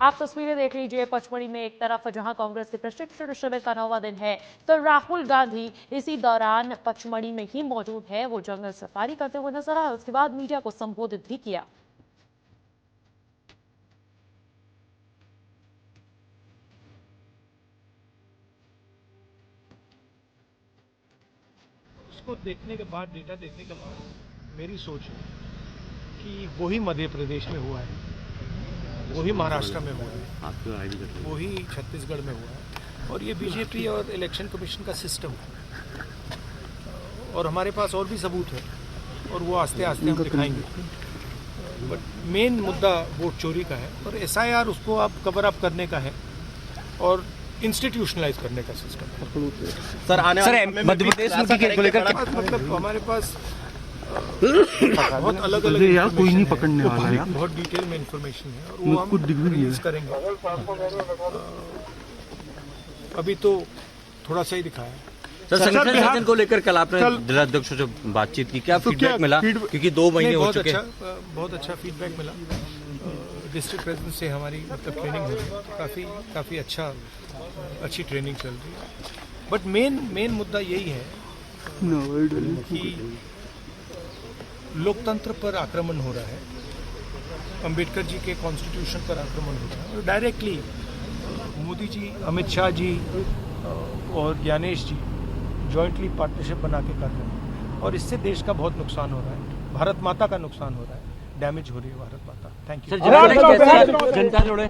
आप तस्वीरें देख लीजिए। पचमढ़ी में एक तरफ जहां कांग्रेस के प्रशिक्षण शिविर का 9वां दिन है, तो राहुल गांधी इसी दौरान पचमढ़ी में ही मौजूद है। वो जंगल सफारी करते हुए नजर आए। उसके बाद मीडिया को संबोधित भी किया। उसको देखने के बाद, डेटा देखने के बाद मेरी सोच है कि वही मध्य प्रदेश में हुआ है, वही महाराष्ट्र में हुआ है, वही छत्तीसगढ़ में हुआ है, और ये बीजेपी और इलेक्शन कमीशन का सिस्टम है। और हमारे पास और भी सबूत है, और वो आस्ते आस्ते हम दिखाएंगे। बट मेन मुद्दा वोट चोरी का है, और एसआईआर उसको अब कवर अप करने का है और इंस्टीट्यूशनलाइज करने का सिस्टम है। सर आने वाले मध्य प्रदेश को लेकर मतलब हमारे पास बहुत अलग अलग यार कोई नहीं पकड़ने वाला यार, बहुत डिटेल में इंफॉर्मेशन है, और वो हम रिलीज करेंगे। अभी तो थोड़ा सा ही दिखाया है। सर संगठन को लेकर कल आपने जिलाध्यक्षों से बातचीत की, क्या फीडबैक मिला? क्योंकि 2 महीने हो चुके हैं। बहुत अच्छा फीडबैक मिला। डिस्ट्रिक्ट प्रेसिडेंट से हमारी मतलब ट्रेनिंग हो रही है, काफ़ी अच्छी ट्रेनिंग चल रही है। बट मेन मुद्दा यही है कि लोकतंत्र पर आक्रमण हो रहा है, अंबेडकर जी के कॉन्स्टिट्यूशन पर आक्रमण हो रहा है, और डायरेक्टली मोदी जी, अमित शाह जी और ज्ञानेश जी जॉइंटली पार्टनरशिप बना के कर रहे हैं, और इससे देश का बहुत नुकसान हो रहा है, भारत माता का नुकसान हो रहा है, डैमेज हो रही है भारत माता। Thank you. जनता जोड़े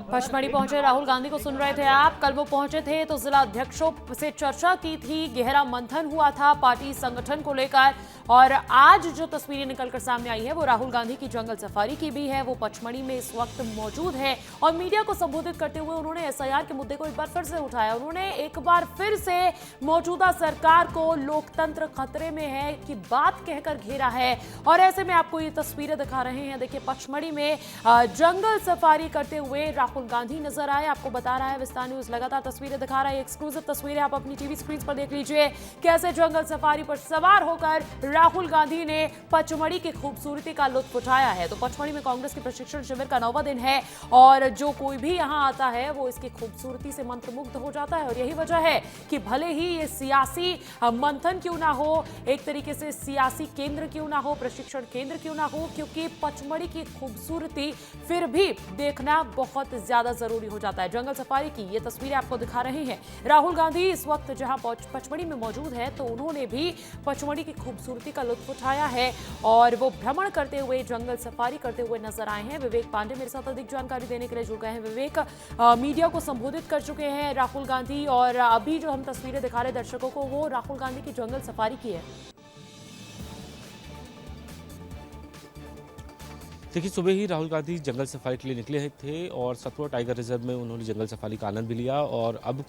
पचमढ़ी पहुंचे राहुल गांधी को सुन रहे थे आप। कल वो पहुंचे थे तो जिला अध्यक्षों से चर्चा की थी, गहरा मंथन हुआ था पार्टी संगठन को लेकर। और आज जो तस्वीरें निकलकर सामने आई है वो राहुल गांधी की जंगल सफारी की भी है। वो पचमढ़ी में इस वक्त मौजूद है और मीडिया को संबोधित करते हुए उन्होंने एसआईआर के मुद्दे को एक बार फिर से उठाया। उन्होंने एक बार फिर से मौजूदा सरकार को लोकतंत्र खतरे में है की बात कहकर घेरा है। और ऐसे में आपको ये तस्वीरें दिखा रहे हैं। देखिए पचमढ़ी में जंगल सफारी करते हुए राहुल गांधी नजर आए। आपको बता रहा है विस्तार न्यूज लगातार तस्वीरें दिखा रहा है। एक्सक्लूसिव तस्वीरें आप अपनी टीवी स्क्रीन पर देख लीजिए। कैसे जंगल सफारी पर सवार होकर राहुल गांधी ने पचमढ़ी की खूबसूरती का लुत्फ उठाया है। तो पचमढ़ी में कांग्रेस के प्रशिक्षण शिविर का 9वां दिन है और जो कोई भी यहां आता है वो इसकी खूबसूरती से मंत्रमुग्ध हो जाता है। और यही वजह है कि भले ही ये सियासी मंथन क्यों ना हो, एक तरीके से सियासी केंद्र क्यों ना हो, प्रशिक्षण केंद्र क्यों ना हो, क्योंकि पचमढ़ी की खूबसूरती फिर भी देखना बहुत ज्यादा जरूरी हो जाता है। जंगल सफारी की ये तस्वीरें आपको दिखा रहे हैं। राहुल गांधी इस वक्त जहां पचमढ़ी में मौजूद है तो उन्होंने भी पचमढ़ी की खूबसूरती का लुत्फ उठाया है और वो भ्रमण करते हुए, जंगल सफारी करते हुए नजर आए हैं। विवेक पांडे मेरे साथ अधिक जानकारी देने के लिए जुड़ गए हैं। विवेक, मीडिया को संबोधित कर चुके हैं राहुल गांधी और अभी जो हम तस्वीरें दिखा रहे दर्शकों को वो राहुल गांधी की जंगल सफारी की है। देखिए सुबह ही राहुल गांधी जंगल सफारी के लिए निकले थे और सतपुड़ा टाइगर रिजर्व में उन्होंने जंगल सफारी का आनंद भी लिया और अब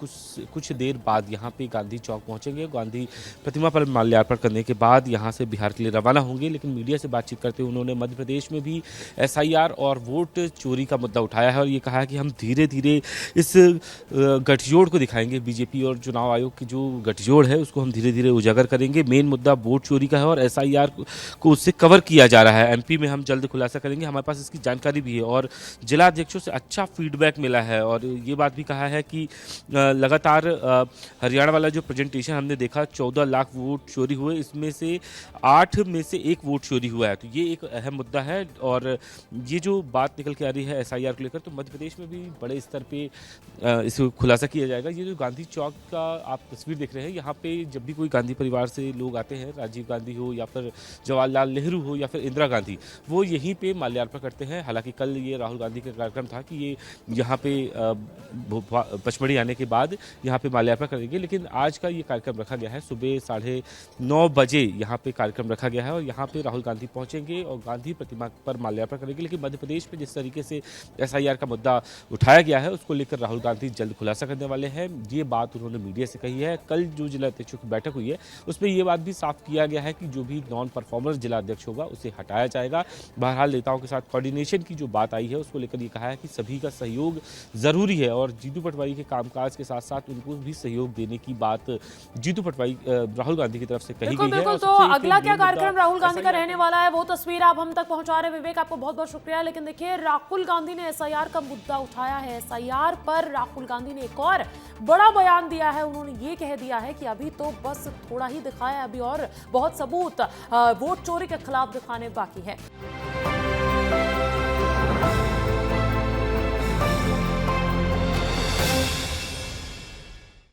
कुछ देर बाद यहाँ पे गांधी चौक पहुँचेंगे। गांधी प्रतिमा पर माल्यार्पण करने के बाद यहाँ से बिहार के लिए रवाना होंगे। लेकिन मीडिया से बातचीत करते हुए उन्होंने मध्य प्रदेश में भी एसआईआर और वोट चोरी का मुद्दा उठाया है और ये कहा है कि हम धीरे धीरे इस गठजोड़ को दिखाएंगे। बीजेपी और चुनाव आयोग की जो गठजोड़ है उसको हम धीरे धीरे उजागर करेंगे। मेन मुद्दा वोट चोरी का है और एसआईआर को उससे कवर किया जा रहा है। एमपी में हम जल्द खुलासा करेंगे, हमारे पास इसकी जानकारी भी है और जिला अध्यक्षों से अच्छा फीडबैक मिला है। और ये बात भी कहा है कि लगातार हरियाणा वाला जो प्रेजेंटेशन हमने देखा, 14 लाख वोट चोरी हुए, इसमें से 8 में से 1 वोट चोरी हुआ है। तो ये एक अहम मुद्दा है और ये जो बात निकल के आ रही है एसआईआर को लेकर, तो मध्य प्रदेश में भी बड़े स्तर पे इसको खुलासा किया जाएगा। ये जो गांधी चौक का आप तस्वीर देख रहे हैं, यहाँ पे जब भी कोई गांधी परिवार से लोग आते हैं, राजीव गांधी हो या फिर जवाहरलाल नेहरू हो या फिर इंदिरा गांधी, वो यहीं पे माल्यार्पण करते हैं। हालांकि कल ये राहुल गांधी का कार्यक्रम था कि ये यहाँ पे पचमढ़ी आने के बाद यहाँ पे माल्यार्पण करेंगे, लेकिन आज का ये कार्यक्रम रखा गया है सुबह 9:30 बजे यहाँ पे कार्यक्रम रखा गया है और यहाँ पे राहुल गांधी पहुंचेंगे और गांधी प्रतिमा पर माल्यार्पण करेंगे। लेकिन मध्य प्रदेश में जिस तरीके से एसआईआर का मुद्दा उठाया गया है उसको लेकर राहुल गांधी जल्द खुलासा करने वाले हैं। ये बात उन्होंने मीडिया से कही है। कल जो जिला अध्यक्षों की बैठक हुई है उसमें ये बात भी साफ किया गया है कि जो भी नॉन परफॉर्मर जिला अध्यक्ष होगा उसे हटाया जाएगा। बहरहाल नेताओं के साथ कोऑर्डिनेशन की जो बात आई है उसको लेकर ये कहा है कि सभी का सहयोग ज़रूरी है और जीतू पटवारी के कामकाज के साथ साथ उनको भी सहयोग देने की बात जीतू पटवारी राहुल गांधी की तरफ से कही गई है। बिल्कुल, तो अगला क्या कार्यक्रम राहुल गांधी का रहने वाला है वो तस्वीर आप हम तक पहुंचा रहे हैं। विवेक, आपको बहुत बहुत शुक्रिया। लेकिन देखिए, राहुल गांधी ने एसआईआर का मुद्दा उठाया है। एसआईआर पर राहुल गांधी ने एक और बड़ा बयान दिया है। उन्होंने ये कह दिया है कि अभी तो बस थोड़ा ही दिखाया है, अभी और बहुत सबूत वोट चोरी के खिलाफ दिखाने बाकी है।